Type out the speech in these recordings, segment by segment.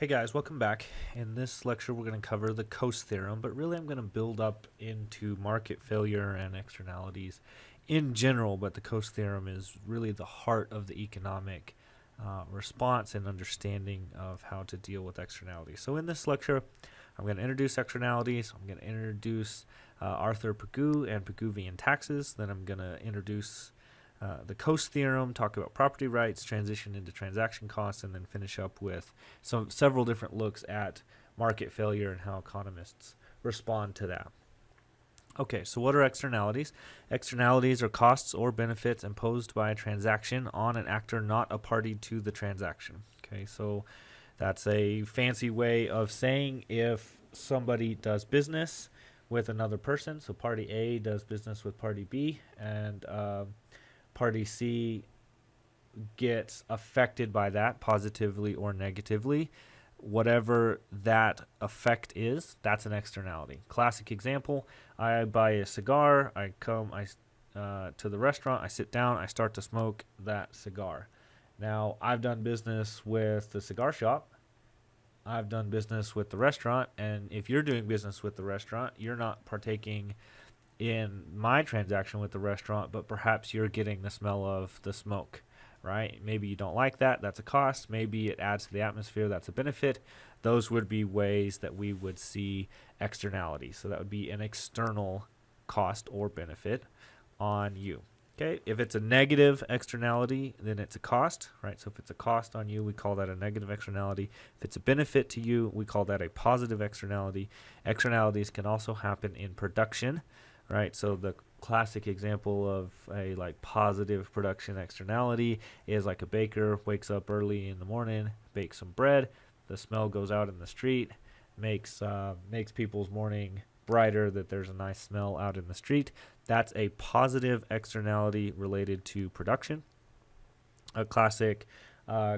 Hey guys, welcome back. In this lecture, we're going to cover the Coase theorem, but really I'm going to build up into market failure and externalities in general, but the Coase theorem is really the heart of the economic response and understanding of how to deal with externalities. So in this lecture, I'm going to introduce externalities, I'm going to introduce Arthur Pigou and Pigouvian taxes, then I'm going to introduce the Coase theorem, talk about property rights, transition into transaction costs, and then finish up with several different looks at market failure and how economists respond to that. Okay, so what are externalities? Externalities are costs or benefits imposed by a transaction on an actor not a party to the transaction. Okay, so that's a fancy way of saying if somebody does business with another person, so party A does business with party B, and party C gets affected by that positively or negatively. Whatever that effect is, that's an externality. Classic example, I buy a cigar, I come to the restaurant, I sit down, I start to smoke that cigar. Now, I've done business with the cigar shop, I've done business with the restaurant, and if you're doing business with the restaurant, you're not partaking in my transaction with the restaurant, but perhaps you're getting the smell of the smoke, right? Maybe you don't like that. That's a cost. Maybe it adds to the atmosphere. That's a benefit. Those would be ways that we would see externalities. So that would be an external cost or benefit on you. Okay, if it's a negative externality, then it's a cost, right? So if it's a cost on you, we call that a negative externality. If it's a benefit to you, we call that a positive externality. Externalities can also happen in production, right? So the classic example of a positive production externality is like a baker wakes up early in the morning, bakes some bread, the smell goes out in the street, makes people's morning brighter, that there's a nice smell out in the street. That's a positive externality related to production. A classic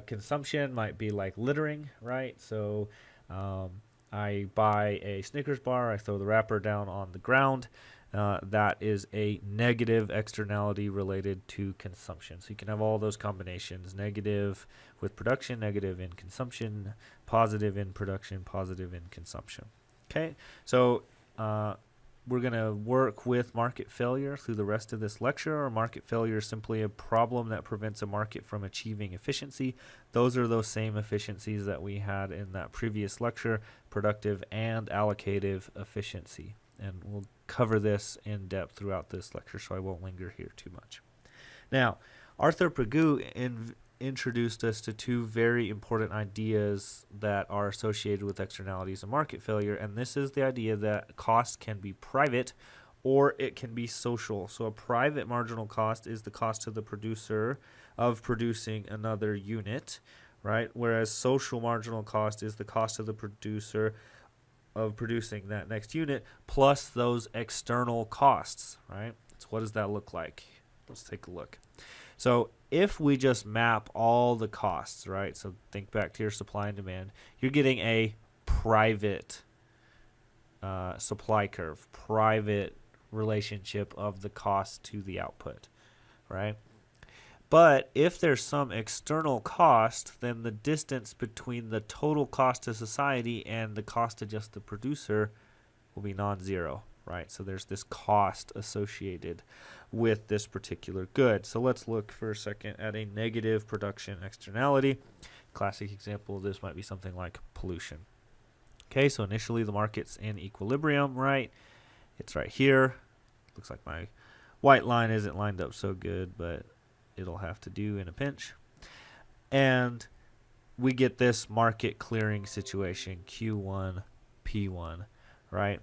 consumption might be like littering, right? So I buy a Snickers bar, I throw the wrapper down on the ground. That is a negative externality related to consumption. So you can have all those combinations: negative with production, negative in consumption, positive in production, positive in consumption. Okay, so we're going to work with market failure through the rest of this lecture. Market failure is simply a problem that prevents a market from achieving efficiency. Those are those same efficiencies that we had in that previous lecture: productive and allocative efficiency. And we'll cover this in depth throughout this lecture, so I won't linger here too much. Now, Arthur Pigou introduced us to two very important ideas that are associated with externalities and market failure, and this is the idea that cost can be private or it can be social. So a private marginal cost is the cost to the producer of producing another unit, right? Whereas social marginal cost is the cost to the producer of producing that next unit plus those external costs, right? So what does that look like? Let's take a look. So if we just map all the costs, right? So think back to your supply and demand. You're getting a private supply curve, private relationship of the cost to the output, right? But if there's some external cost, then the distance between the total cost to society and the cost to just the producer will be non-zero, right? So there's this cost associated with this particular good. So let's look for a second at a negative production externality. Classic example of this might be something like pollution. Okay, so initially the market's in equilibrium, right? It's right here. Looks like my white line isn't lined up so good, but it'll have to do in a pinch. And we get this market clearing situation, Q1, P1, right?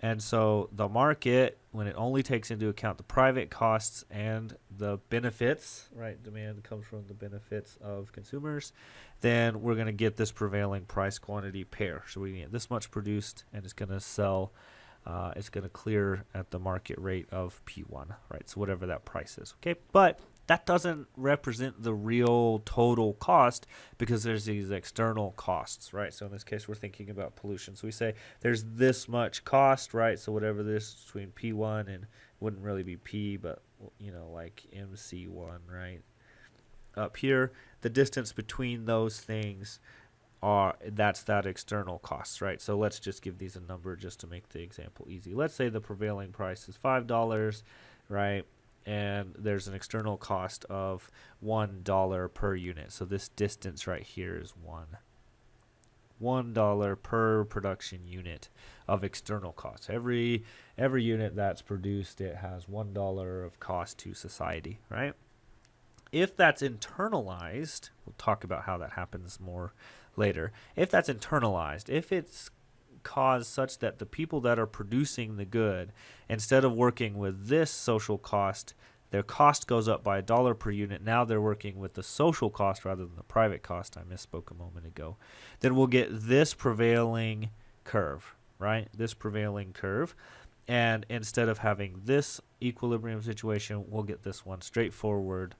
And so the market, when it only takes into account the private costs and the benefits, right? Demand comes from the benefits of consumers. Then we're going to get this prevailing price quantity pair. So we get this much produced and it's going to sell. It's going to clear at the market rate of P1, right? So whatever that price is, okay? But that doesn't represent the real total cost because there's these external costs, right? So in this case, we're thinking about pollution. So we say there's this much cost, right? So whatever this between P1 and wouldn't really be P, but like MC1, right? Up here, the distance between those things that's that external cost, right? So let's just give these a number just to make the example easy. Let's say the prevailing price is $5, right? And there's an external cost of $1 per unit. So this distance right here is $1 per production unit of external costs. Every unit that's produced, it has $1 of cost to society, right? If that's internalized, we'll talk about how that happens more later. If that's internalized, if it's caused such that the people that are producing the good, instead of working with this social cost, their cost goes up by $1 per unit. Now they're working with the social cost rather than the private cost. I misspoke a moment ago. Then we'll get this prevailing curve, right? This prevailing curve. And instead of having this equilibrium situation, we'll get this one straightforward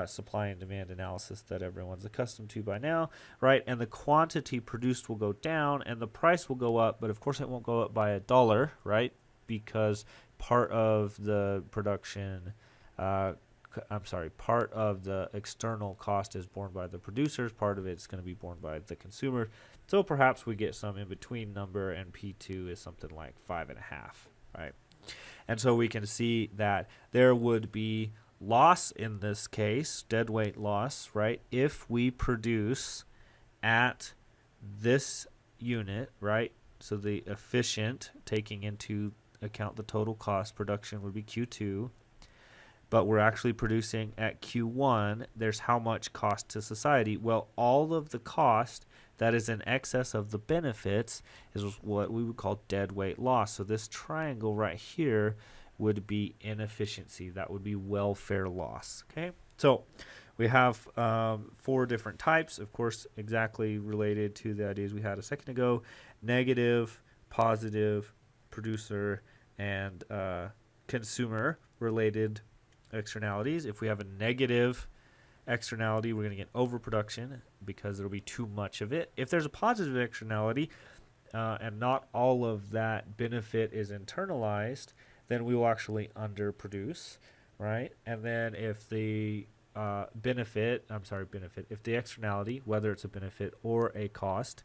supply and demand analysis that everyone's accustomed to by now, right? And the quantity produced will go down and the price will go up, but of course it won't go up by $1, right? Because part of the production, part of the external cost is borne by the producers, part of it's going to be borne by the consumer. So perhaps we get some in-between number, and P2 is something like 5.5, right? And so we can see that there would be loss in this case, deadweight loss, right? If we produce at this unit, right? So the efficient, taking into account the total cost production, would be Q2. But we're actually producing at Q1, there's how much cost to society? Well, all of the cost that is in excess of the benefits is what we would call deadweight loss. So this triangle right here would be inefficiency. That would be welfare loss. Okay, so we have 4 different types, of course, exactly related to the ideas we had a second ago: negative, positive, producer, and consumer related externalities. If we have a negative externality, we're going to get overproduction because there will be too much of it. If there's a positive externality and not all of that benefit is internalized, then we will actually underproduce, right? And then if the if the externality, whether it's a benefit or a cost,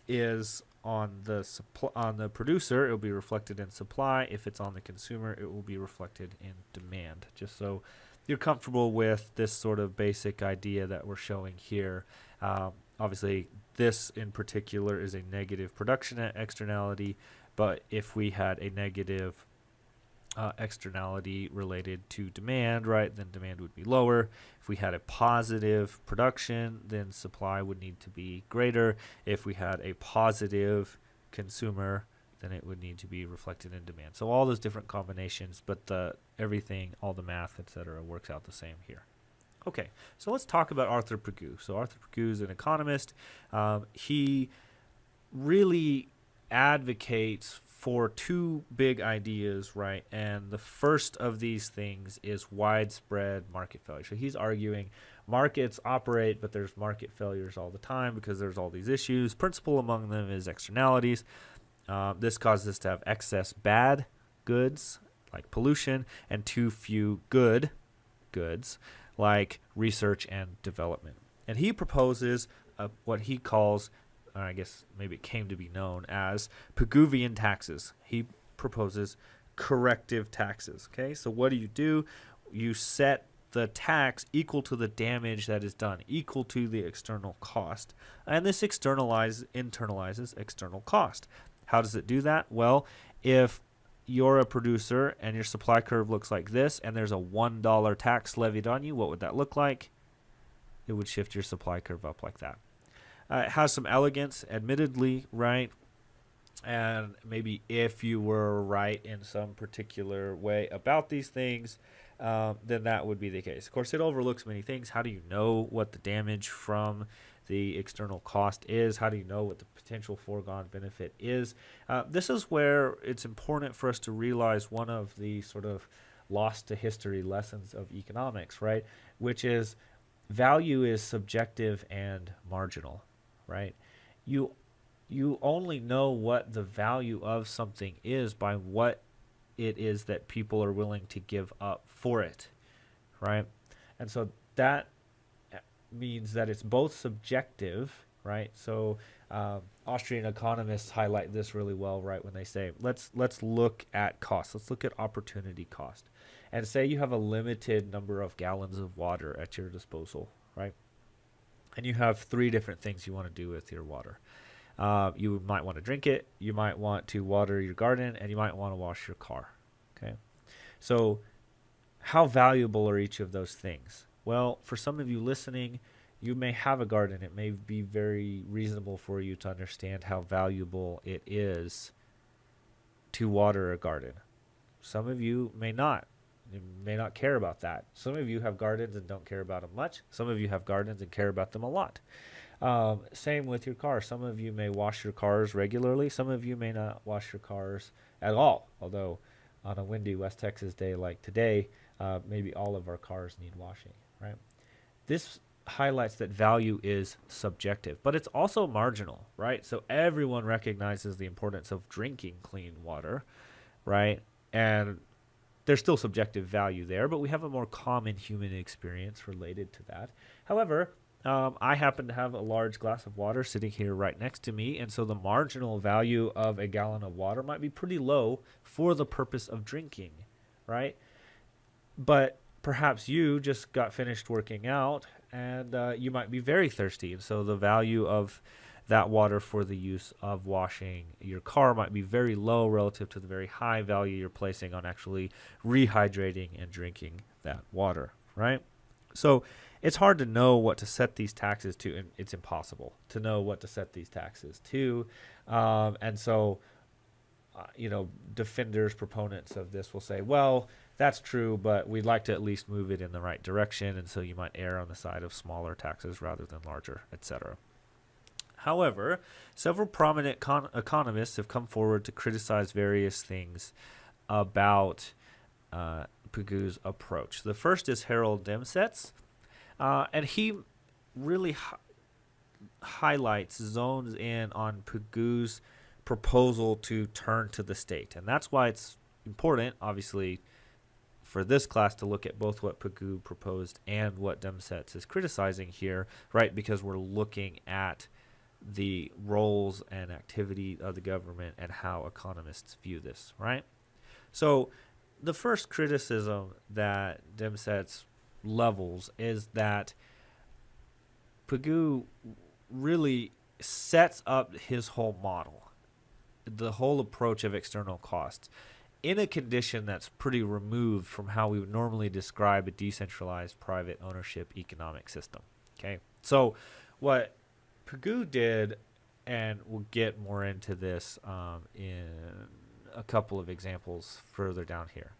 is on the producer, it will be reflected in supply. If it's on the consumer, it will be reflected in demand. Just so you're comfortable with this sort of basic idea that we're showing here. Obviously, this in particular is a negative production externality, but if we had a negative externality related to demand, right, then demand would be lower. If we had a positive production, then supply would need to be greater. If we had a positive consumer, then it would need to be reflected in demand. So all those different combinations, but everything, all the math, etc., works out the same here. Okay, so let's talk about Arthur Pigou. So Arthur Pigou is an economist. He really advocates for 2 big ideas, right? And the first of these things is widespread market failure. So he's arguing markets operate, but there's market failures all the time because there's all these issues. Principal among them is externalities. This causes us to have excess bad goods, like pollution, and too few good goods, like research and development. And he proposes what he calls, or I guess maybe it came to be known as, Pigouvian taxes. He proposes corrective taxes. Okay, so what do? You set the tax equal to the damage that is done, equal to the external cost. And this internalizes external cost. How does it do that? Well, if you're a producer and your supply curve looks like this and there's a $1 tax levied on you, what would that look like? It would shift your supply curve up like that. It has some elegance, admittedly, right? And maybe if you were right in some particular way about these things, then that would be the case. Of course, it overlooks many things. How do you know what the damage from the external cost is? How do you know what the potential foregone benefit is? This is where it's important for us to realize one of the sort of lost to history lessons of economics, right? Which is value is subjective and marginal, right? You only know what the value of something is by what it is that people are willing to give up for it, right? And so that means that it's both subjective, right? So Austrian economists highlight this really well, right, when they say let's look at cost, let's look at opportunity cost, and say you have a limited number of gallons of water at your disposal, right? And you have three different things you want to do with your water. You might want to drink it, you might want to water your garden, and you might want to wash your car. Okay, so how valuable are each of those things? Well, for some of you listening, you may have a garden. It may be very reasonable for you to understand how valuable it is to water a garden. Some of you may not. You may not care about that. Some of you have gardens and don't care about them much. Some of you have gardens and care about them a lot. Same with your car. Some of you may wash your cars regularly. Some of you may not wash your cars at all. Although on a windy West Texas day like today, maybe all of our cars need washing, right? This highlights that value is subjective, but it's also marginal, right? So everyone recognizes the importance of drinking clean water, right? And there's still subjective value there, but we have a more common human experience related to that. However, I happen to have a large glass of water sitting here right next to me, and so the marginal value of a gallon of water might be pretty low for the purpose of drinking, right? But perhaps you just got finished working out, and you might be very thirsty, and so the value of that water for the use of washing your car might be very low relative to the very high value you're placing on actually rehydrating and drinking that water, right? So it's hard to know what to set these taxes to, and it's impossible to know what to set these taxes to. And so, defenders, proponents of this will say, well, that's true, but we'd like to at least move it in the right direction, and so you might err on the side of smaller taxes rather than larger, etc. However, several prominent economists have come forward to criticize various things about Pigou's approach. The first is Harold Demsetz, and he really zones in on Pigou's proposal to turn to the state. And that's why it's important, obviously, for this class to look at both what Pigou proposed and what Demsetz is criticizing here, right? Because we're looking at the roles and activity of the government and how economists view this, right? So the first criticism that Demsetz levels is that Pigou really sets up his whole model, the whole approach of external costs, in a condition that's pretty removed from how we would normally describe a decentralized private ownership economic system. Okay, so what Pigou did, and we'll get more into this in a couple of examples further down here,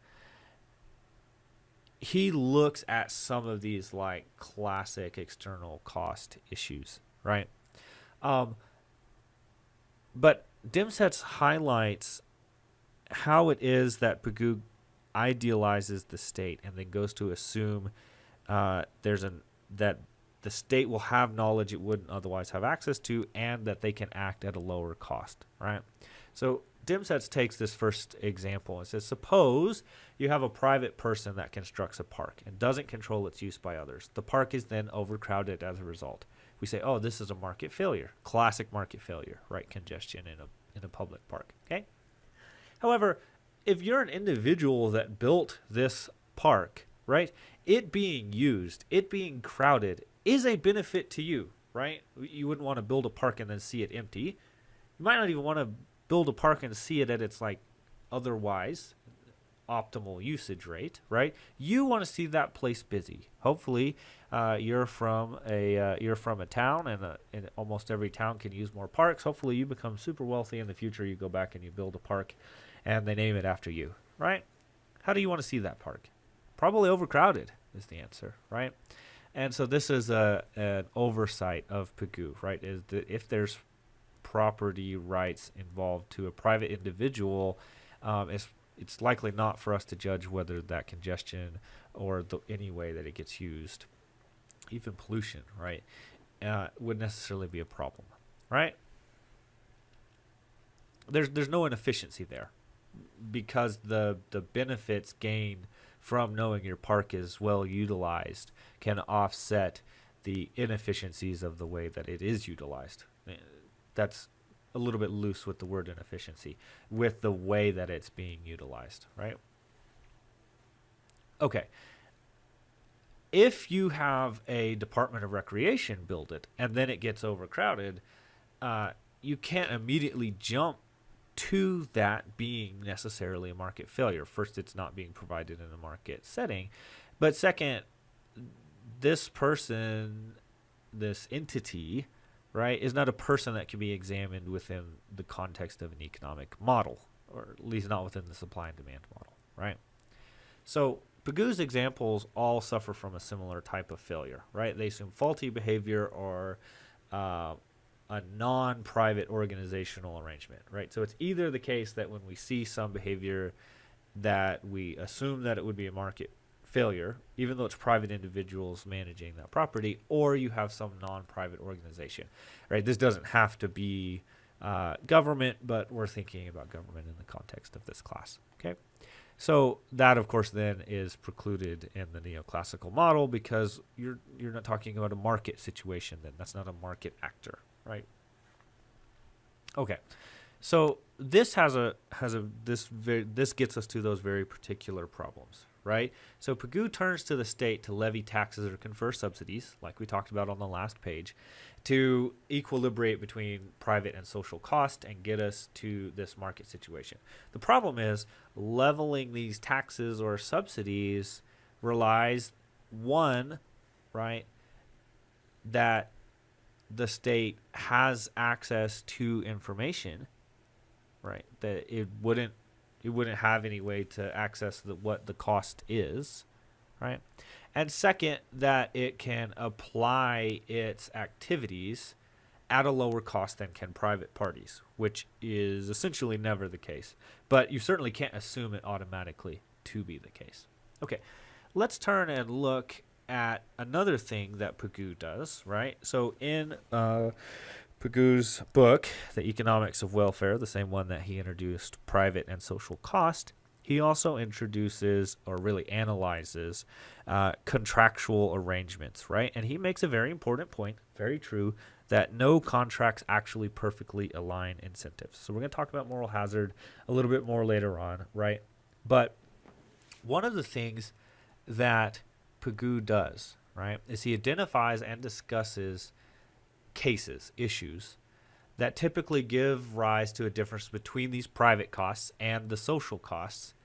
he looks at some of these like classic external cost issues, right? But Demsetz highlights how it is that Pigou idealizes the state and then goes to assume that the state will have knowledge it wouldn't otherwise have access to, and that they can act at a lower cost, right? So Demsetz takes this first example and says, suppose you have a private person that constructs a park and doesn't control its use by others. The park is then overcrowded as a result. We say, oh, this is a market failure, classic market failure, right? Congestion in a public park, okay? However, if you're an individual that built this park, right, it being used, it being crowded is a benefit to you, right? You wouldn't want to build a park and then see it empty. You might not even want to build a park and see it at its like otherwise optimal usage rate, right? You want to see that place busy. Hopefully, you're from a town, and almost every town can use more parks. Hopefully, you become super wealthy in the future. You go back and you build a park, and they name it after you, right? How do you want to see that park? Probably overcrowded is the answer, right? And so this is an oversight of Pigou, right? Is that if there's property rights involved to a private individual, it's likely not for us to judge whether that congestion or any way that it gets used, even pollution, right, would necessarily be a problem, right? There's no inefficiency there, because the benefits gained from knowing your park is well utilized can offset the inefficiencies of the way that it is utilized. That's a little bit loose with the word inefficiency, with the way that it's being utilized, right? Okay. If you have a Department of Recreation build it and then it gets overcrowded, you can't immediately jump to that being necessarily a market failure. First, it's not being provided in a market setting. But second, this person, this entity, right, is not a person that can be examined within the context of an economic model, or at least not within the supply and demand model, right? So Pagu's examples all suffer from a similar type of failure, right? They assume faulty behavior or a non-private organizational arrangement, right? So it's either the case that when we see some behavior that we assume that it would be a market failure, even though it's private individuals managing that property, or you have some non-private organization, right? This doesn't have to be government, but we're thinking about government in the context of this class, okay? So that, of course, then is precluded in the neoclassical model because you're not talking about a market situation then. That's not a market actor, right? Okay. So this this gets us to those very particular problems, right? So Pagou turns to the state to levy taxes or confer subsidies, like we talked about on the last page, to equilibrate between private and social cost and get us to this market situation. The problem is leveling these taxes or subsidies relies, one, right, that the state has access to information, right, that it wouldn't have any way to access what the cost is, right? And second, that it can apply its activities at a lower cost than can private parties, which is essentially never the case. But you certainly can't assume it automatically to be the case. Okay, let's turn and look at another thing that Pagou does, right? So in Pagou's book, The Economics of Welfare, the same one that he introduced private and social cost, he also introduces or really analyzes contractual arrangements, right? And he makes a very important point, very true, that no contracts actually perfectly align incentives. So we're going to talk about moral hazard a little bit more later on, right? But one of the things that Pagou does, right, is he identifies and discusses cases, issues, that typically give rise to a difference between these private costs and the social costs.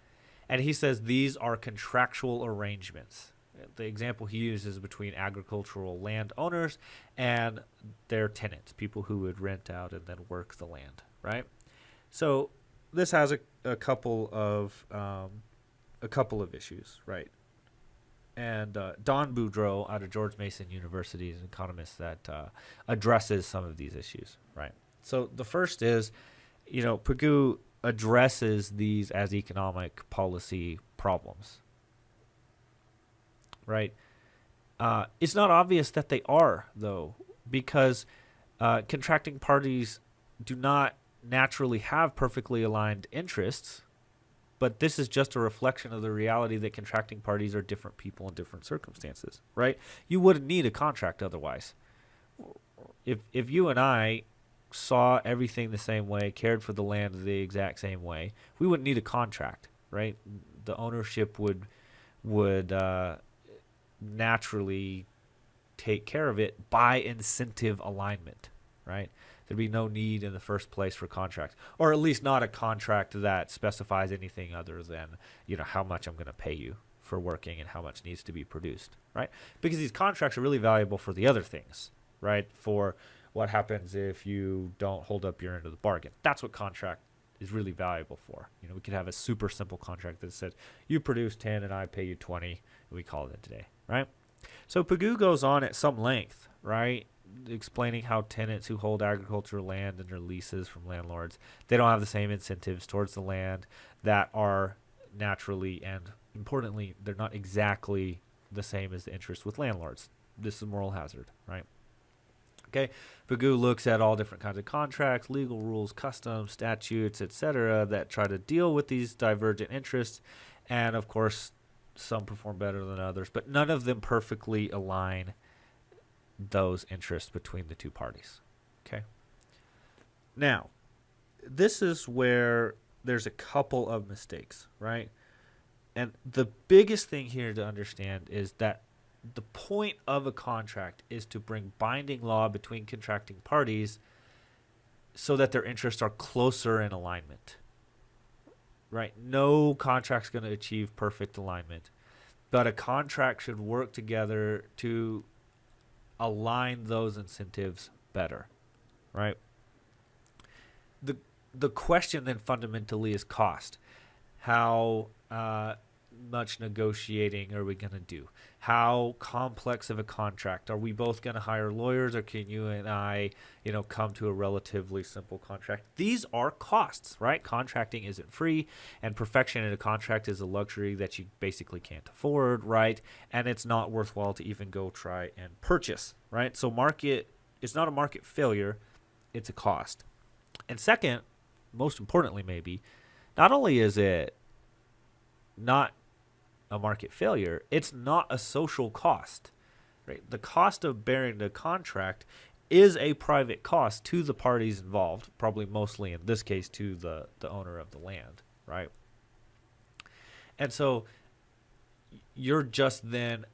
And he says these are contractual arrangements. The example he uses between agricultural landowners and their tenants, people who would rent out and then work the land, right? So this has a couple of issues, right? And Don Boudreaux out of George Mason University is an economist that addresses some of these issues, right? So the first is, Pagou addresses these as economic policy problems, right? It's not obvious that they are, though, because contracting parties do not naturally have perfectly aligned interests, but this is just a reflection of the reality that contracting parties are different people in different circumstances, right? You wouldn't need a contract otherwise. If you and I saw everything the same way, cared for the land the exact same way, we wouldn't need a contract, right? The ownership would naturally take care of it by incentive alignment, right? There'd be no need in the first place for contracts, or at least not a contract that specifies anything other than, how much I'm going to pay you for working and how much needs to be produced, right? Because these contracts are really valuable for the other things, right? For what happens if you don't hold up your end of the bargain. That's what contract is really valuable for. We could have a super simple contract that says you produce 10 and I pay you 20, and we call it a day, right? So Pagou goes on at some length, right, explaining how tenants who hold agricultural land under leases from landlords, they don't have the same incentives towards the land that are naturally and importantly, they're not exactly the same as the interest with landlords. This is a moral hazard, right? Okay, Pagou looks at all different kinds of contracts, legal rules, customs, statutes, etc., that try to deal with these divergent interests, and of course, some perform better than others, but none of them perfectly align those interests between the two parties. Okay. Now, this is where there's a couple of mistakes, right? And the biggest thing here to understand is that the point of a contract is to bring binding law between contracting parties so that their interests are closer in alignment, right? No contract's going to achieve perfect alignment, but a contract should work together to align those incentives better, right? The question then fundamentally is cost. How much negotiating are we going to do? How complex of a contract? Are we both going to hire lawyers, or can you and I, come to a relatively simple contract? These are costs, right? Contracting isn't free, and perfection in a contract is a luxury that you basically can't afford, right? And it's not worthwhile to even go try and purchase, right? So it's not a market failure, it's a cost. And second, most importantly maybe, not only is it not a market failure, it's not a social cost, right? The cost of bearing the contract is a private cost to the parties involved, probably mostly in this case to the owner of the land, right? And so you're just then,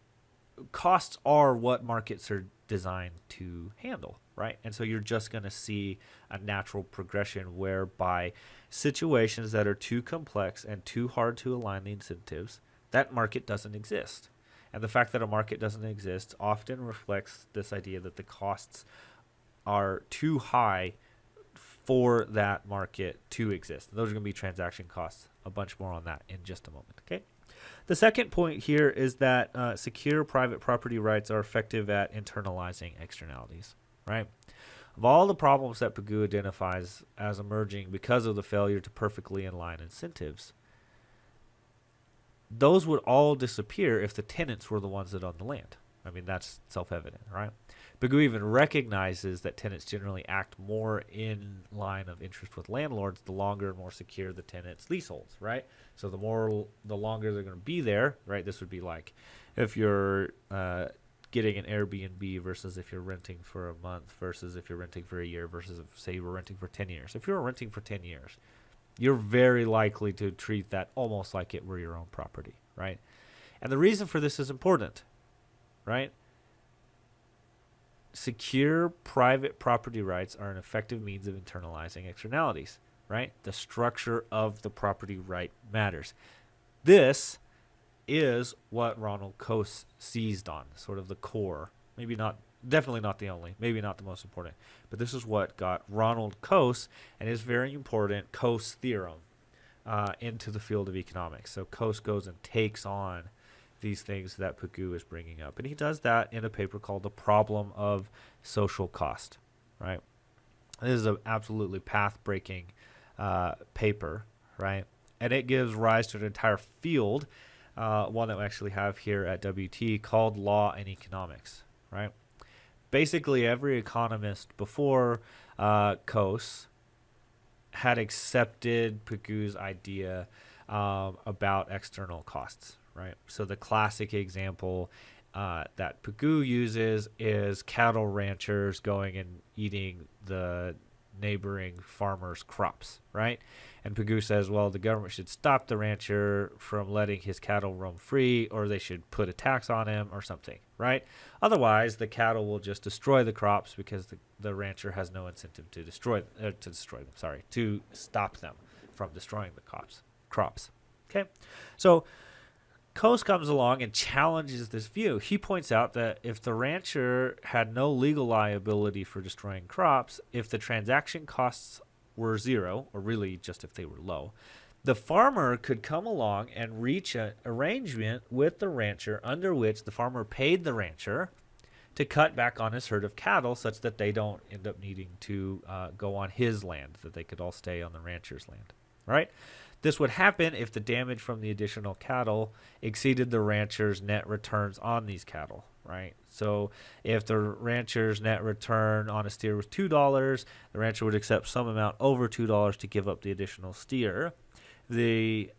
costs are what markets are designed to handle, right? And so you're just going to see a natural progression whereby situations that are too complex and too hard to align the incentives, that market doesn't exist. And the fact that a market doesn't exist often reflects this idea that the costs are too high for that market to exist. Those are going to be transaction costs. A bunch more on that in just a moment, okay? The second point here is that secure private property rights are effective at internalizing externalities, right? Of all the problems that Pigou identifies as emerging because of the failure to perfectly align incentives, those would all disappear if the tenants were the ones that own the land. I mean, that's self-evident, right? Pigou even recognizes that tenants generally act more in line of interest with landlords the longer and more secure the tenant's leaseholds, right? So the longer they're going to be there, right? This would be like if you're getting an Airbnb versus if you're renting for a month versus if you're renting for a year versus if, say, you were renting for 10 years. If you're renting for 10 years, you're very likely to treat that almost like it were your own property, right? And the reason for this is important, right? Secure private property rights are an effective means of internalizing externalities, right? The structure of the property right matters. This is what Ronald Coase seized on, sort of the core. Maybe not, definitely not the only, maybe not the most important, but this is what got Ronald Coase and his very important Coase theorem into the field of economics. So Coase goes and takes on these things that Pigou is bringing up. And he does that in a paper called The Problem of Social Cost, right? This is an absolutely path-breaking paper, right? And it gives rise to an entire field, one that we actually have here at WT, called Law and Economics, right? Basically, every economist before Coase had accepted Pigou's idea about external costs, right? So the classic example that Pigou uses is cattle ranchers going and eating the neighboring farmers' crops, right? And Pigou says, well, the government should stop the rancher from letting his cattle roam free, or they should put a tax on him or something, right? Otherwise, the cattle will just destroy the crops because the rancher has no incentive to to stop them from destroying the crops. Okay, so Coase comes along and challenges this view. He points out that if the rancher had no legal liability for destroying crops, if the transaction costs were zero, or really just if they were low, the farmer could come along and reach an arrangement with the rancher under which the farmer paid the rancher to cut back on his herd of cattle such that they don't end up needing to go on his land, that they could all stay on the rancher's land, right? This would happen if the damage from the additional cattle exceeded the rancher's net returns on these cattle, right? So if the rancher's net return on a steer was $2, the rancher would accept some amount over $2 to give up the additional steer. The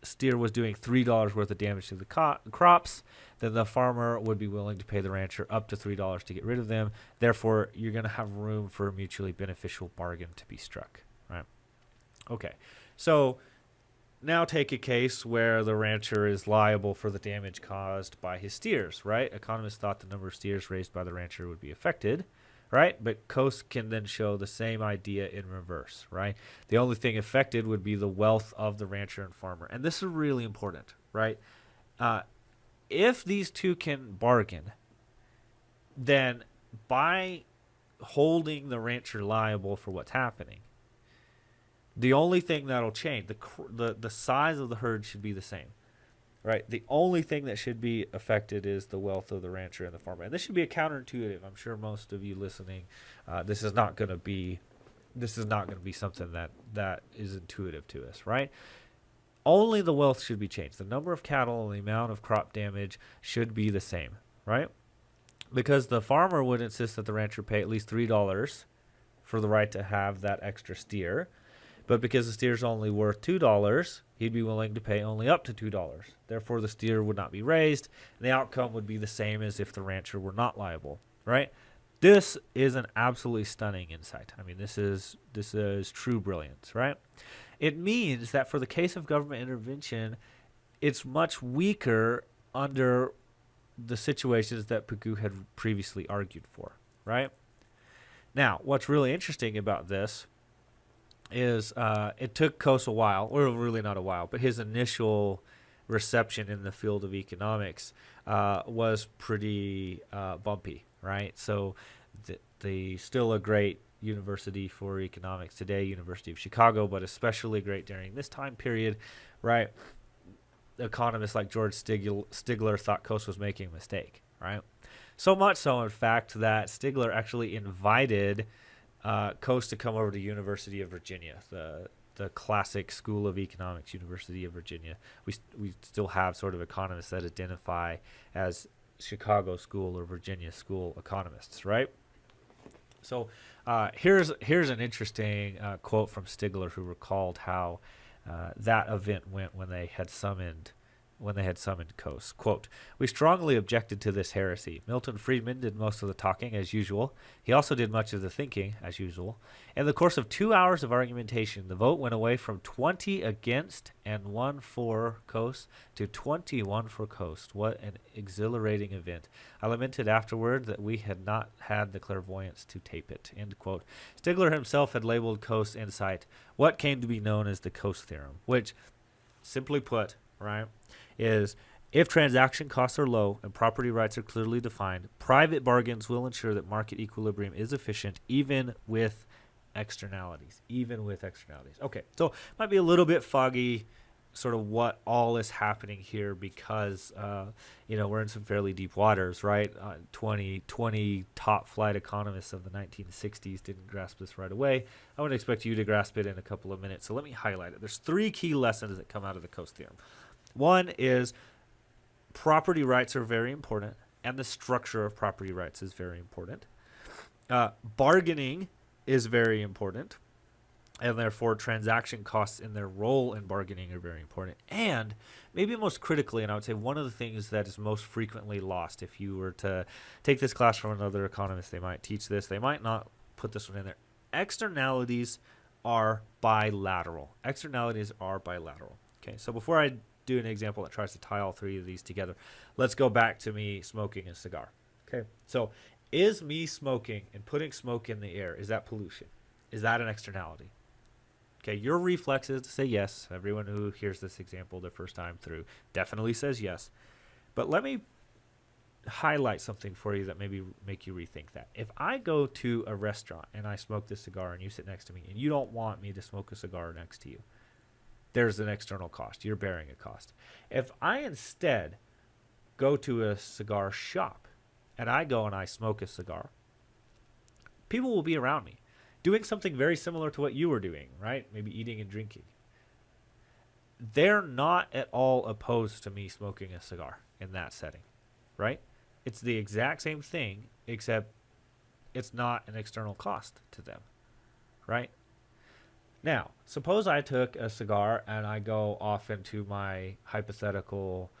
steer was doing $3 worth of damage to the crops. then the farmer would be willing to pay the rancher up to $3 to get rid of them. Therefore, you're going to have room for a mutually beneficial bargain to be struck, right? Okay, so now take a case where the rancher is liable for the damage caused by his steers, right? Economists thought the number of steers raised by the rancher would be affected, right? But Coase can then show the same idea in reverse, right? The only thing affected would be the wealth of the rancher and farmer. And this is really important, right? If these two can bargain, then by holding the rancher liable for what's happening, the only thing that'll change, the size of the herd should be the same, right? The only thing that should be affected is the wealth of the rancher and the farmer. And this should be a counterintuitive. I'm sure most of you listening, this is not going to be something that is intuitive to us, right? Only the wealth should be changed. The number of cattle and the amount of crop damage should be the same, right? Because the farmer would insist that the rancher pay at least $3 for the right to have that extra steer. But because the steer is only worth $2, he'd be willing to pay only up to $2. Therefore, the steer would not be raised, and the outcome would be the same as if the rancher were not liable, right? This is an absolutely stunning insight. I mean, this is true brilliance, right? It means that for the case of government intervention, it's much weaker under the situations that Pigou had previously argued for, right? Now, what's really interesting about this is it took Coase a while, or really not a while, but his initial reception in the field of economics was pretty bumpy, right? So the still a great university for economics today, University of Chicago, but especially great during this time period, right? Economists like George Stigler thought Coase was making a mistake, right? So much so, in fact, that Stigler actually invited Coase to come over to University of Virginia, the classic school of economics, University of Virginia. We still have sort of economists that identify as Chicago School or Virginia School economists, right? So here's an interesting quote from Stigler, who recalled how that event went when they had summoned Coase. Quote, "We strongly objected to this heresy. Milton Friedman did most of the talking, as usual. He also did much of the thinking, as usual. In the course of 2 hours of argumentation, the vote went away from 20 against and 1 for Coase to 21 for Coase. What an exhilarating event. I lamented afterward that we had not had the clairvoyance to tape it." End quote. Stigler himself had labeled Coase insight what came to be known as the Coase theorem, which, simply put, right, is if transaction costs are low and property rights are clearly defined, private bargains will ensure that market equilibrium is efficient even with externalities. Okay, so it might be a little bit foggy sort of what all is happening here because, we're in some fairly deep waters, right? 20 top flight economists of the 1960s didn't grasp this right away. I would expect you to grasp it in a couple of minutes. So let me highlight it. There's 3 key lessons that come out of the Coase theorem. One is property rights are very important, and the structure of property rights is very important. Bargaining is very important, and therefore transaction costs and their role in bargaining are very important. And maybe most critically, and I would say one of the things that is most frequently lost, if you were to take this class from another economist, they might teach this, they might not put this one in there. Externalities are bilateral. Okay, so before I do an example that tries to tie all 3 of these together, let's go back to me smoking a cigar. Okay, so is me smoking and putting smoke in the air, is that pollution? Is that an externality? Okay, your reflex is to say yes. Everyone who hears this example the first time through definitely says yes. But let me highlight something for you that maybe make you rethink that. If I go to a restaurant and I smoke this cigar and you sit next to me and you don't want me to smoke a cigar next to you, there's an external cost. You're bearing a cost. If I instead go to a cigar shop and I go and I smoke a cigar, people will be around me doing something very similar to what you were doing, right? Maybe eating and drinking. They're not at all opposed to me smoking a cigar in that setting, right? It's the exact same thing, except it's not an external cost to them, right? Now, suppose I took a cigar and I go off into my hypothetical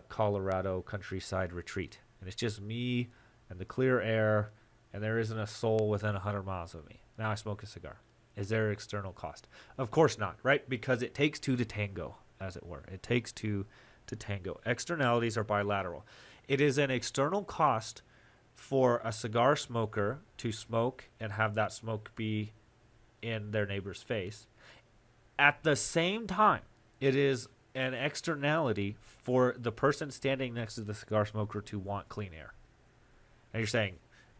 Colorado countryside retreat, and it's just me and the clear air, and there isn't a soul within 100 miles of me. Now I smoke a cigar. Is there external cost? Of course not, right? Because it takes two to tango, as it were. It takes two to tango. Externalities are bilateral. It is an external cost for a cigar smoker to smoke and have that smoke be in their neighbor's face. At the same time, it is an externality for the person standing next to the cigar smoker to want clean air. And you're saying,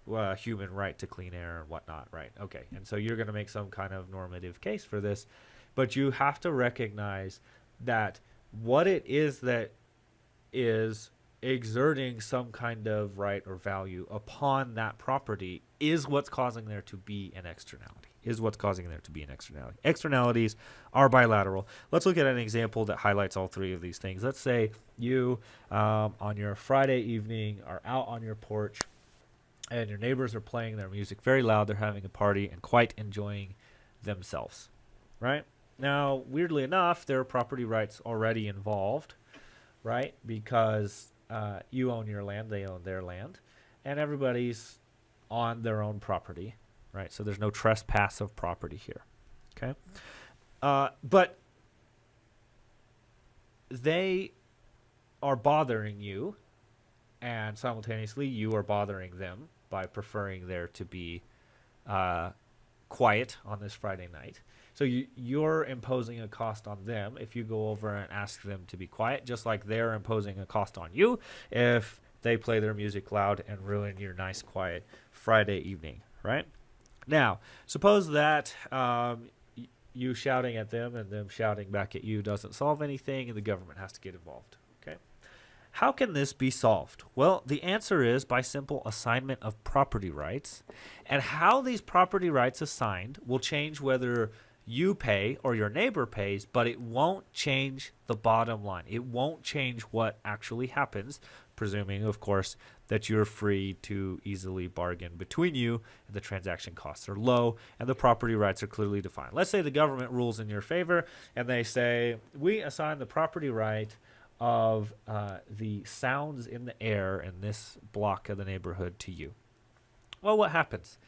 well, human right to clean air and whatnot, right? Okay, and so you're going to make some kind of normative case for this, but you have to recognize that what it is that is exerting some kind of right or value upon that property is what's causing there to be an externality. Externalities are bilateral. Let's look at an example that highlights all three of these things. Let's say you, on your Friday evening, are out on your porch, and your neighbors are playing their music very loud. They're having a party and quite enjoying themselves, right? Now, weirdly enough, there are property rights already involved, right? Because you own your land, they own their land, and everybody's on their own property, right? So there's no trespass of property here, okay? But they are bothering you, and simultaneously you are bothering them by preferring there to be quiet on this Friday night. So you're imposing a cost on them if you go over and ask them to be quiet, just like they're imposing a cost on you if they play their music loud and ruin your nice, quiet Friday evening, right? Now, suppose that you shouting at them and them shouting back at you doesn't solve anything and the government has to get involved, okay? How can this be solved? Well, the answer is by simple assignment of property rights. And how these property rights assigned will change whether you pay or your neighbor pays, but it won't change the bottom line. It won't change what actually happens, presuming, of course, that you're free to easily bargain between you, and the transaction costs are low, and the property rights are clearly defined. Let's say the government rules in your favor, and they say, we assign the property right of the sounds in the air in this block of the neighborhood to you. Well, what happens?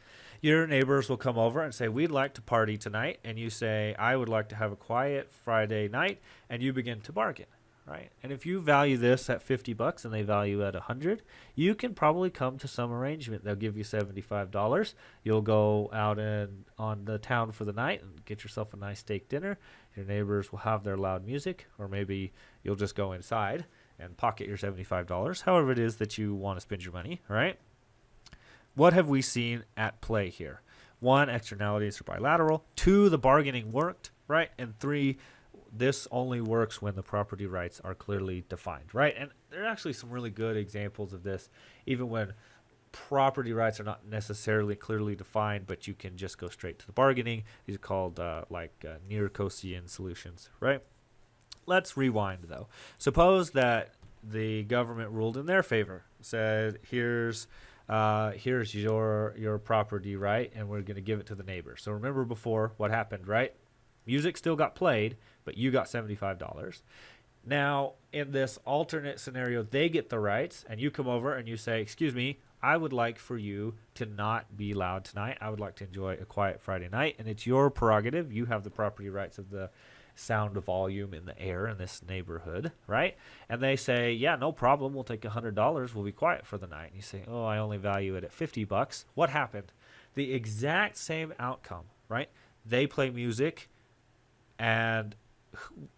Your neighbors will come over and say, we'd like to party tonight. And you say, I would like to have a quiet Friday night. And you begin to bargain, right? And if you value this at $50 and they value at $100, you can probably come to some arrangement. They'll give you $75. You'll go out on the town for the night and get yourself a nice steak dinner. Your neighbors will have their loud music, or maybe you'll just go inside and pocket your $75, however it is that you want to spend your money, right? What have we seen at play here? 1, externalities are bilateral. 2, the bargaining worked, right? And 3, this only works when the property rights are clearly defined, right? And there are actually some really good examples of this, even when property rights are not necessarily clearly defined, but you can just go straight to the bargaining. These are called near Coasean solutions, right? Let's rewind, though. Suppose that the government ruled in their favor, said, here's your property right, and we're going to give it to the neighbor. So remember before what happened, right? Music still got played, but you got $75. Now, in this alternate scenario, they get the rights, and you come over and you say, excuse me, I would like for you to not be loud tonight. I would like to enjoy a quiet Friday night, and it's your prerogative. You have the property rights of the sound volume in the air in this neighborhood, right? And they say, yeah, no problem. We'll take $100. We'll be quiet for the night. And you say, oh, I only value it at $50. What happened? The exact same outcome, right? They play music, and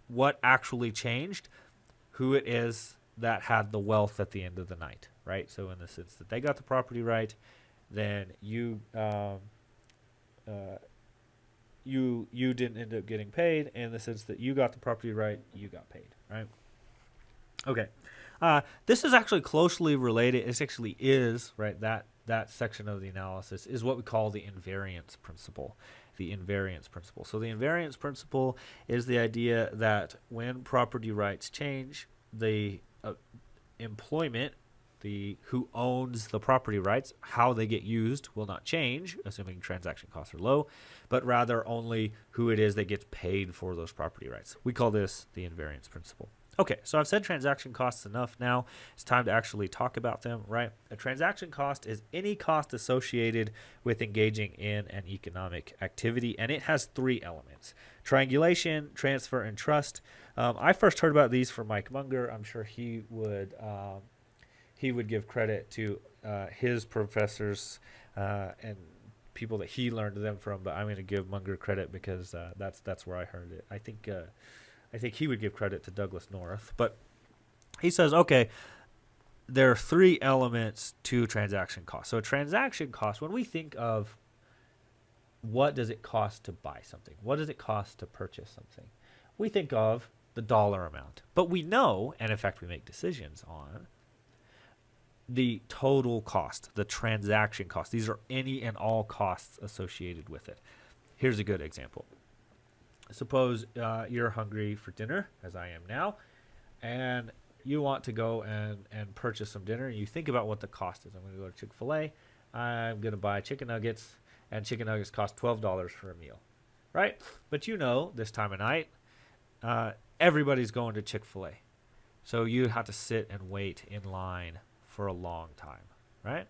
what actually changed? Who it is that had the wealth at the end of the night, right? So in the sense that they got the property right, then you didn't end up getting paid. In the sense that you got the property right, you got paid, right? Okay. This is actually closely related. It actually is, right, that section of the analysis is what we call the invariance principle. The invariance principle. So the invariance principle is the idea that when property rights change, the employment, who owns the property rights, how they get used will not change, assuming transaction costs are low, but rather only who it is that gets paid for those property rights. We call this the invariance principle. Okay, so I've said transaction costs enough now. It's time to actually talk about them, right? A transaction cost is any cost associated with engaging in an economic activity, and it has three elements: triangulation, transfer, and trust. I first heard about these from Mike Munger. I'm sure he would give credit to his professors and people that he learned them from, but I'm going to give Munger credit because that's where I heard it. I think he would give credit to Douglas North, but he says, okay, there are three elements to transaction cost. So a transaction cost, when we think of what does it cost to buy something, what does it cost to purchase something, we think of the dollar amount. But we know, and in fact we make decisions on, the total cost, the transaction cost. These are any and all costs associated with it. Here's a good example. Suppose you're hungry for dinner, as I am now, and you want to go and purchase some dinner. And you think about what the cost is. I'm going to go to Chick-fil-A. I'm going to buy chicken nuggets, and chicken nuggets cost $12 for a meal, right? But you know, this time of night, everybody's going to Chick-fil-A. So you have to sit and wait in line for a long time, right?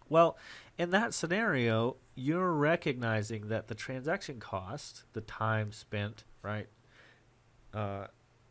Well, in that scenario, you're recognizing that the transaction cost, the time spent, right,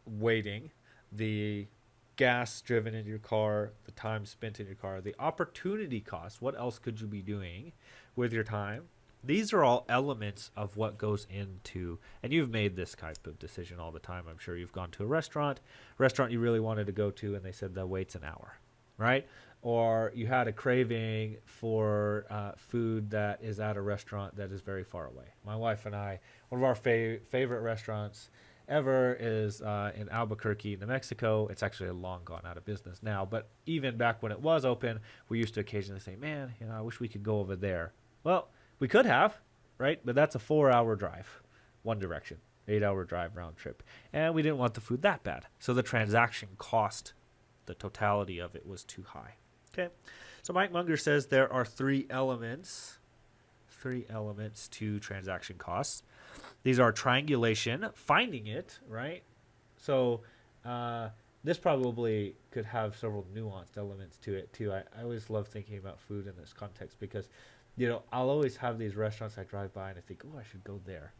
waiting, the gas driven in your car, the time spent in your car, the opportunity cost, what else could you be doing with your time? These are all elements of what goes into, and you've made this type of decision all the time. I'm sure you've gone to a restaurant you really wanted to go to, and they said the wait's an hour, right? Or you had a craving for food that is at a restaurant that is very far away. My wife and I, one of our favorite restaurants ever is in Albuquerque, New Mexico. It's actually long gone out of business now, but even back when it was open, we used to occasionally say, man, I wish we could go over there. Well, we could have, right? But that's a 4-hour drive, one direction, 8-hour drive round trip. And we didn't want the food that bad. So the transaction cost, the totality of it was too high. Okay, so Mike Munger says there are three elements to transaction costs. These are triangulation, finding it, right? So this probably could have several nuanced elements to it too. I always love thinking about food in this context because, I'll always have these restaurants I drive by and I think, oh, I should go there,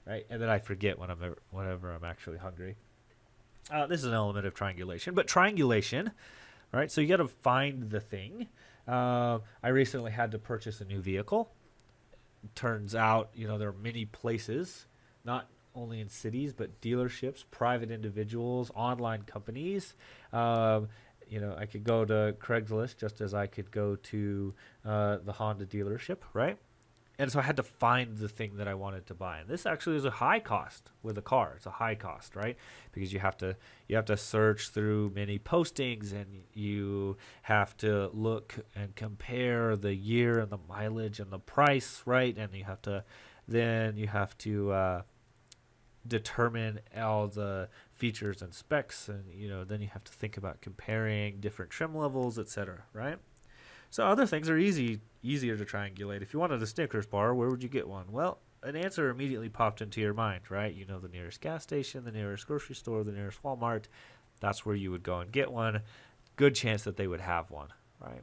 right? And then I forget whenever I'm actually hungry. This is an element of triangulation, but triangulation, right? So you got to find the thing. I recently had to purchase a new vehicle. Turns out, there are many places, not only in cities, but dealerships, private individuals, online companies. I could go to Craigslist just as I could go to the Honda dealership, right? And so I had to find the thing that I wanted to buy. And this actually is a high cost with a car. It's a high cost, right? Because you have to search through many postings and you have to look and compare the year and the mileage and the price, right? And you have to determine all the features and specs, and then you have to think about comparing different trim levels, etc., right? So other things are easier to triangulate. If you wanted a Snickers bar, where would you get one? Well, an answer immediately popped into your mind, right? The nearest gas station, the nearest grocery store, the nearest Walmart. That's where you would go and get one. Good chance that they would have one, right?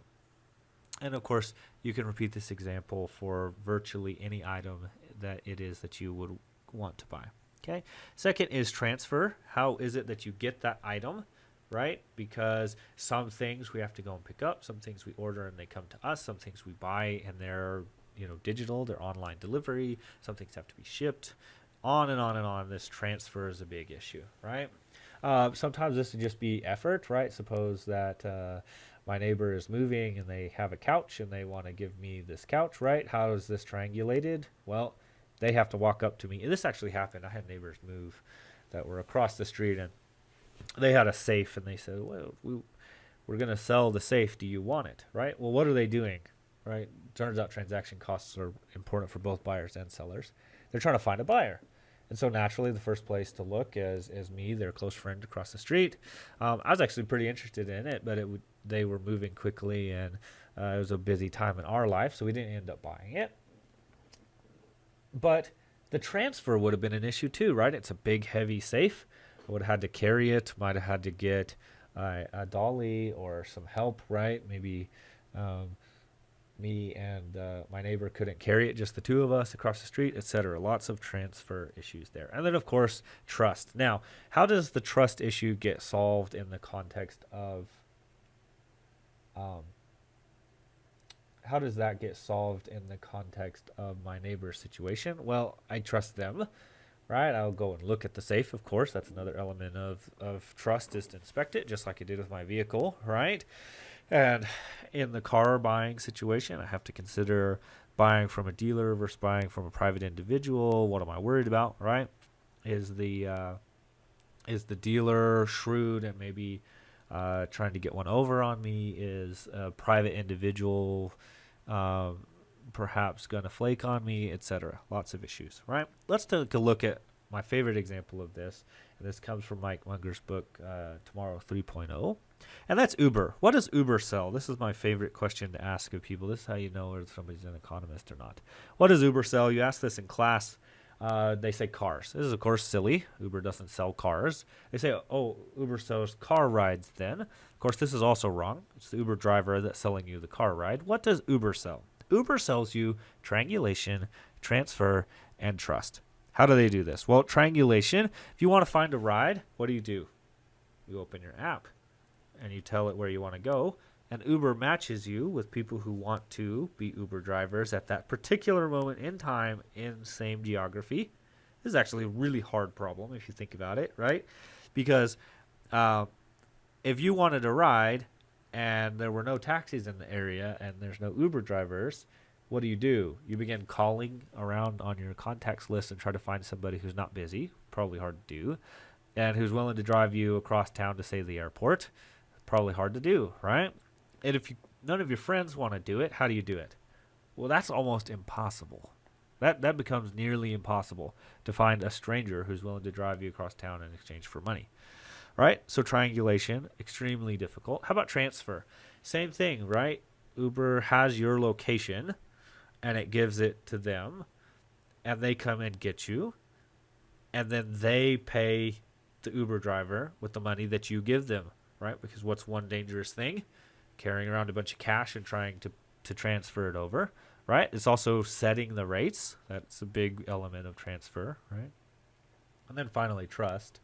And of course, you can repeat this example for virtually any item that it is that you would want to buy. Okay. Second is transfer. How is it that you get that item? Right? Because some things we have to go and pick up, some things we order and they come to us, some things we buy and they're, digital, they're online delivery, some things have to be shipped, on and on and on. This transfer is a big issue, right? Sometimes this would just be effort, right? Suppose that my neighbor is moving and they have a couch and they want to give me this couch, right? How is this triangulated? Well, they have to walk up to me. And this actually happened. I had neighbors move that were across the street and they had a safe and they said, well, we're going to sell the safe. Do you want it? Right? Well, what are they doing? Right? Turns out transaction costs are important for both buyers and sellers. They're trying to find a buyer. And so naturally, the first place to look is me, their close friend across the street. I was actually pretty interested in it, but they were moving quickly and it was a busy time in our life, so we didn't end up buying it. But the transfer would have been an issue too, right? It's a big, heavy safe. would have had to carry it, might have had to get a dolly or some help, right? Maybe me and my neighbor couldn't carry it, just the two of us across the street, etc. Lots of transfer issues there. And then, of course, trust. Now, how does the trust issue get solved in the context of how does that get solved in the context of my neighbor's situation? Well, I trust them, right? I'll go and look at the safe, of course. That's another element of trust, is to inspect it, just like I did with my vehicle, right? And in the car buying situation, I have to consider buying from a dealer versus buying from a private individual. What am I worried about, right? Is the dealer shrewd and maybe trying to get one over on me? Is a private individual perhaps going to flake on me, etc.? Lots of issues, right? Let's take a look at my favorite example of this. And this comes from Mike Munger's book, Tomorrow 3.0. And that's Uber. What does Uber sell? This is my favorite question to ask of people. This is how you know whether somebody's an economist or not. What does Uber sell? You ask this in class. They say cars. This is, of course, silly. Uber doesn't sell cars. They say, oh, Uber sells car rides then. Of course, this is also wrong. It's the Uber driver that's selling you the car ride. What does Uber sell? Uber sells you triangulation, transfer, and trust. How do they do this? Well, triangulation, if you want to find a ride, what do? You open your app and you tell it where you want to go, and Uber matches you with people who want to be Uber drivers at that particular moment in time in same geography. This is actually a really hard problem if you think about it, right? Because if you wanted a ride and there were no taxis in the area and there's no Uber drivers, what do? You begin calling around on your contacts list and try to find somebody who's not busy, probably hard to do, and who's willing to drive you across town to, say, the airport. Probably hard to do, right? And if none of your friends want to do it, how do you do it? Well, that's almost impossible. That becomes nearly impossible to find a stranger who's willing to drive you across town in exchange for money, right? So triangulation, extremely difficult. How about transfer? Same thing, right? Uber has your location, and it gives it to them, and they come and get you, and then they pay the Uber driver with the money that you give them, right? Because what's one dangerous thing? Carrying around a bunch of cash and trying to transfer it over, right? It's also setting the rates. That's a big element of transfer, right? And then finally, trust.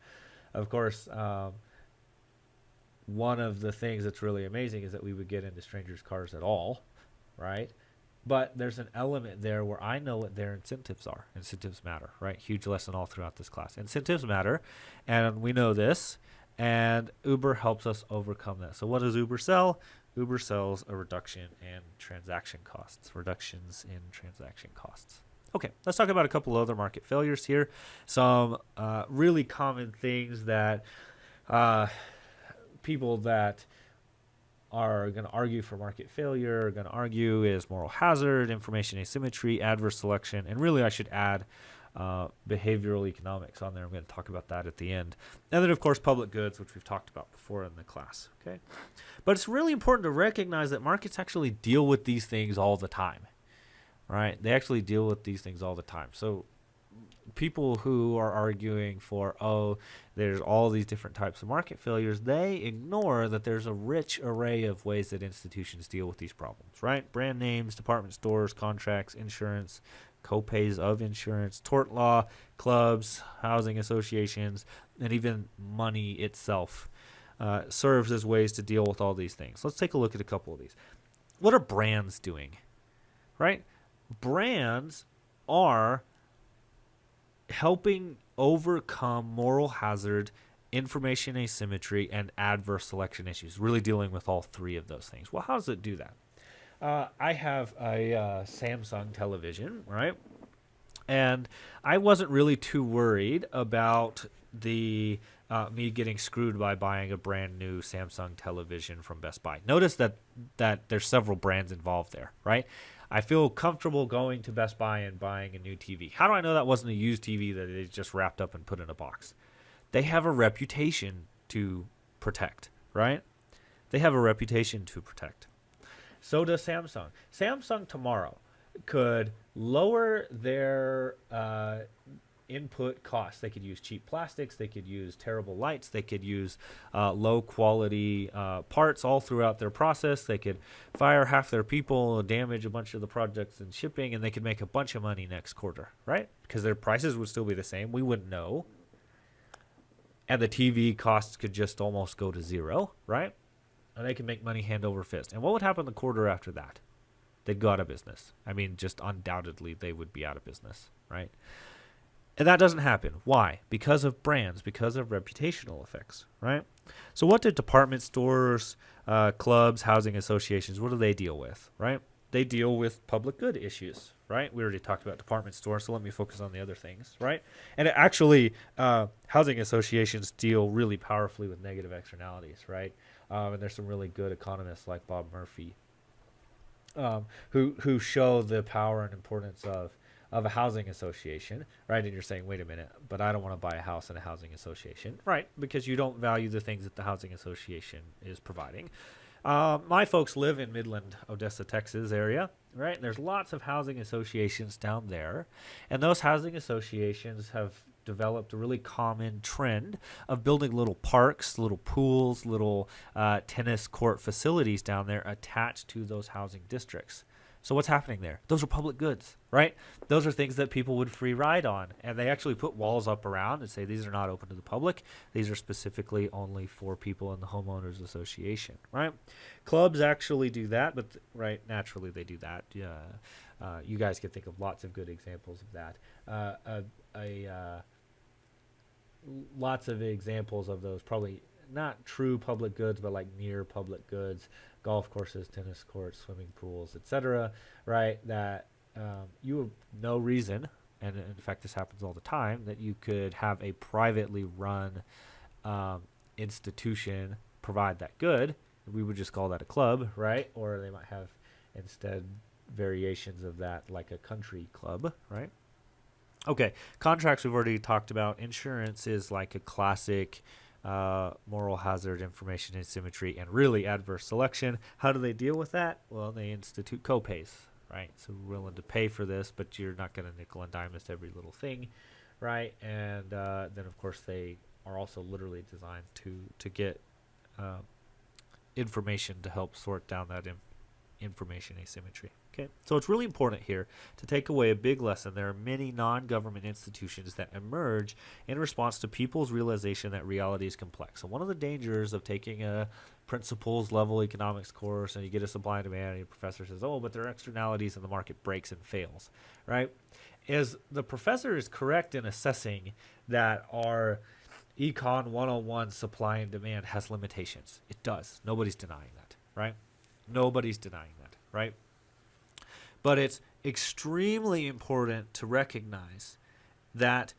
Of course, one of the things that's really amazing is that we would get into strangers' cars at all, right? But there's an element there where I know what their incentives are. Incentives matter, right? Huge lesson all throughout this class. Incentives matter, and we know this, and Uber helps us overcome that. So what does Uber sell? Uber sells a reduction in transaction costs, reductions in transaction costs. Okay, let's talk about a couple other market failures here. Some really common things that people that are going to argue for market failure are going to argue is moral hazard, information asymmetry, adverse selection, and really I should add behavioral economics on there. I'm going to talk about that at the end. And then, of course, public goods, which we've talked about before in the class. Okay, but it's really important to recognize that markets actually deal with these things all the time, right? They actually deal with these things all the time. So people who are arguing for, oh, there's all these different types of market failures, they ignore that there's a rich array of ways that institutions deal with these problems, right? Brand names, department stores, contracts, insurance, co-pays of insurance, tort law, clubs, housing associations, and even money itself serves as ways to deal with all these things. Let's take a look at a couple of these. What are brands doing, right? Brands are helping overcome moral hazard, information asymmetry, and adverse selection issues, really dealing with all three of those things. Well, how does it do that? I have a Samsung television, right? And I wasn't really too worried about the me getting screwed by buying a brand new Samsung television from Best Buy. Notice that there's several brands involved there, right? I feel comfortable going to Best Buy and buying a new TV. How do I know that wasn't a used TV that they just wrapped up and put in a box? They have a reputation to protect, right? They have a reputation to protect. So does Samsung. Samsung tomorrow could lower their input costs. They could use cheap plastics, they could use terrible lights, they could use low quality parts all throughout their process. They could fire half their people, damage a bunch of the projects and shipping, and they could make a bunch of money next quarter, right? Because their prices would still be the same. We wouldn't know. And the TV costs could just almost go to zero, right? And they could make money hand over fist. And what would happen the quarter after that? They'd go out of business. I mean, just undoubtedly they would be out of business, right? And that doesn't happen. Why? Because of brands, because of reputational effects, right? So what do department stores, clubs, housing associations, what do they deal with, right? They deal with public good issues, right? We already talked about department stores, so let me focus on the other things, right? And actually, housing associations deal really powerfully with negative externalities, right? And there's some really good economists like Bob Murphy who show the power and importance of a housing association, right? And you're saying, wait a minute, but I don't want to buy a house in a housing association, right? Because you don't value the things that the housing association is providing. My folks live in Midland, Odessa, Texas area, right? And there's lots of housing associations down there. And those housing associations have developed a really common trend of building little parks, little pools, little tennis court facilities down there attached to those housing districts. So what's happening there? Those are public goods, right? Those are things that people would free ride on. And they actually put walls up around and say these are not open to the public. These are specifically only for people in the homeowners association, right? Clubs actually do that, but right, naturally they do that. You guys can think of lots of good examples of that. Lots of examples of those, probably not true public goods, but like near public goods, golf courses, tennis courts, swimming pools, etc., right? That you have no reason, and in fact this happens all the time, that you could have a privately run institution provide that good. We would just call that a club, right? Or they might have instead variations of that, like a country club, right? Okay, contracts we've already talked about. Insurance is like a classic moral hazard, information asymmetry, and really adverse selection. How do they deal with that? Well, they institute copays, right? So we're willing to pay for this, but you're not going to nickel and dime us every little thing, right? And then, of course, they are also literally designed to get information to help sort down that information asymmetry. Okay, so it's really important here to take away a big lesson. There are many non-government institutions that emerge in response to people's realization that reality is complex. So one of the dangers of taking a principles level economics course and you get a supply and demand and your professor says, oh, but there are externalities and the market breaks and fails, right? Is the professor is correct in assessing that our Econ 101 supply and demand has limitations. It does. Nobody's denying that, right? Nobody's denying that, right? But it's extremely important to recognize that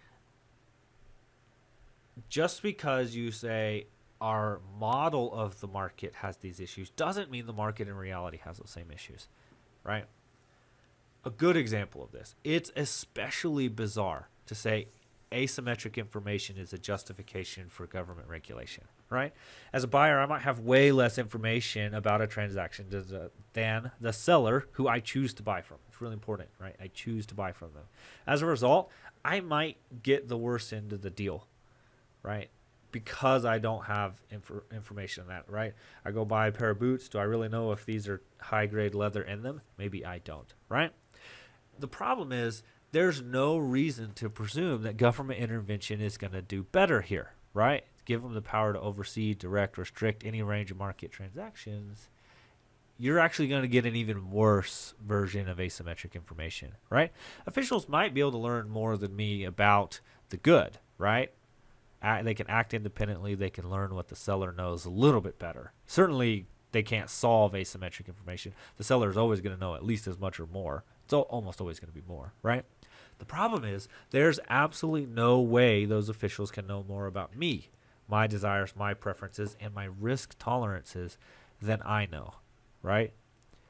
just because you say our model of the market has these issues doesn't mean the market in reality has those same issues, right? A good example of this, it's especially bizarre to say asymmetric information is a justification for government regulation, right? As a buyer, I might have way less information about a transaction than the seller who I choose to buy from. It's really important, right? I choose to buy from them. As a result, I might get the worst end of the deal, right? Because I don't have information on that, right? I go buy a pair of boots. Do I really know if these are high-grade leather in them? Maybe I don't, right? The problem is there's no reason to presume that government intervention is going to do better here, right? Give them the power to oversee, direct, restrict any range of market transactions. You're actually going to get an even worse version of asymmetric information, right? Officials might be able to learn more than me about the good, right? They can act independently. They can learn what the seller knows a little bit better. Certainly, they can't solve asymmetric information. The seller is always going to know at least as much or more. It's almost always going to be more, right? The problem is there's absolutely no way those officials can know more about me, my desires, my preferences, and my risk tolerances than I know, right?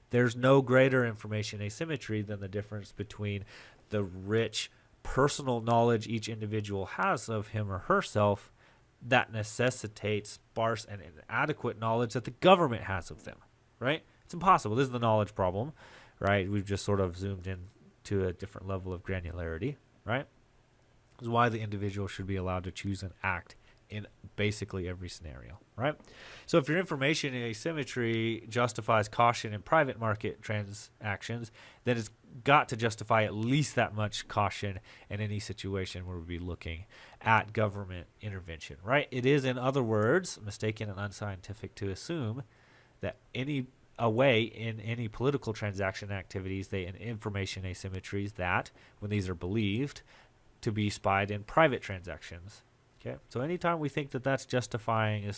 There's no greater information asymmetry than the difference between the rich personal knowledge each individual has of him or herself that necessitates sparse and inadequate knowledge that the government has of them, right? It's impossible. This is the knowledge problem, right? We've just sort of zoomed in to a different level of granularity, right? is why the individual should be allowed to choose and act in basically every scenario, right? So if your information asymmetry justifies caution in private market transactions, then it's got to justify at least that much caution in any situation where we'll be looking at government intervention, right? It is, in other words, mistaken and unscientific to assume that a way in any political transaction activities, they and information asymmetries that, when these are believed to be spied in private transactions. Okay, so anytime we think that that's justifying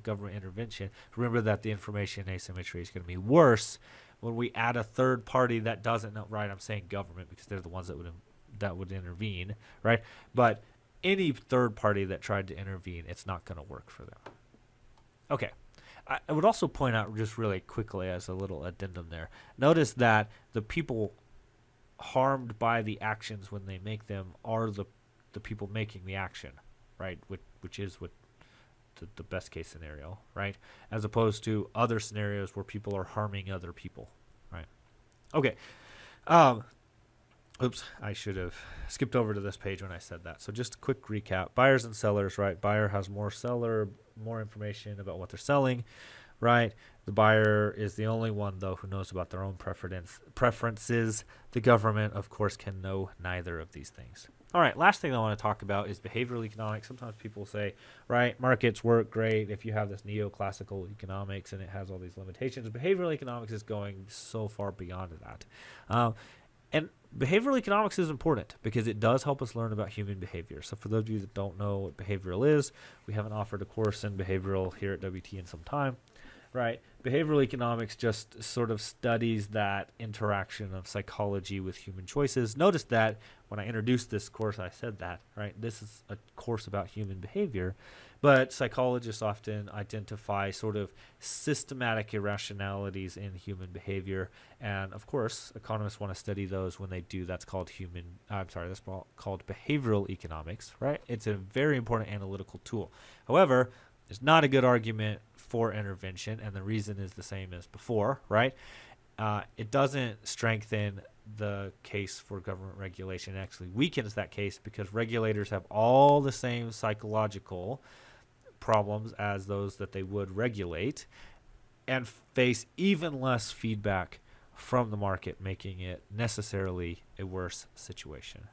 government intervention, remember that the information asymmetry is going to be worse when we add a third party that doesn't know. Right, I'm saying government because they're the ones that would intervene, right? But any third party that tried to intervene, it's not going to work for them. Okay. I would also point out just really quickly as a little addendum there. Notice that the people harmed by the actions when they make them are the people making the action, right? Which is what the best case scenario, right? As opposed to other scenarios where people are harming other people, right? Okay. Oops, I should have skipped over to this page when I said that. So just a quick recap. Buyers and sellers, right? Buyer has more information about what they're selling, right? The buyer is the only one, though, who knows about their own preferences. The government, of course, can know neither of these things. All right, last thing I want to talk about is behavioral economics. Sometimes people say, right, markets work great if you have this neoclassical economics and it has all these limitations. Behavioral economics is going so far beyond that. And behavioral economics is important because it does help us learn about human behavior. So for those of you that don't know what behavioral is, we haven't offered a course in behavioral here at WT in some time, right? Behavioral economics just sort of studies that interaction of psychology with human choices. Notice that when I introduced this course, I said that, right? This is a course about human behavior, but psychologists often identify sort of systematic irrationalities in human behavior. And of course, economists want to study those when they do. That's called that's called behavioral economics, right? It's a very important analytical tool. However, it's not a good argument for intervention, and the reason is the same as before, right? It doesn't strengthen the case for government regulation. It actually weakens that case because regulators have all the same psychological problems as those that they would regulate and face even less feedback from the market, making it necessarily a worse situation.